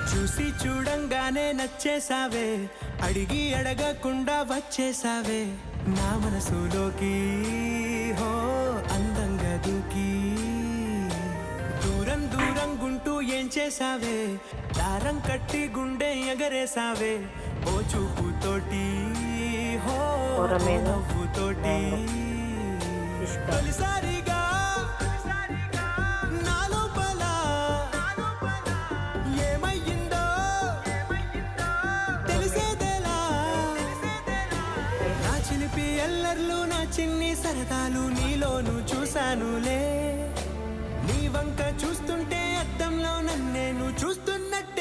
చూసి చూడంగానే నచ్చేసావే, అడిగి అడగకుండా వచ్చేసావే నా మనసులోకి. హో అందంగా దూకి దూరం దూరం గుంటూ ఏం చేసావే, దారం కట్టి గుండె ఎగరేసావే ఓ చూపుతోటి. హో నవ్వుతోటి తొలిసారిగా నా లోపల ఏమయ్యిందో తెలిసేదేలా. నా చిలిపి ఎల్లర్లు నా చిన్ని సరదాలు నీలోను చూశానులే. నీ వంక చూస్తుంటే అద్దంలో నన్నేను చూస్తున్నట్టు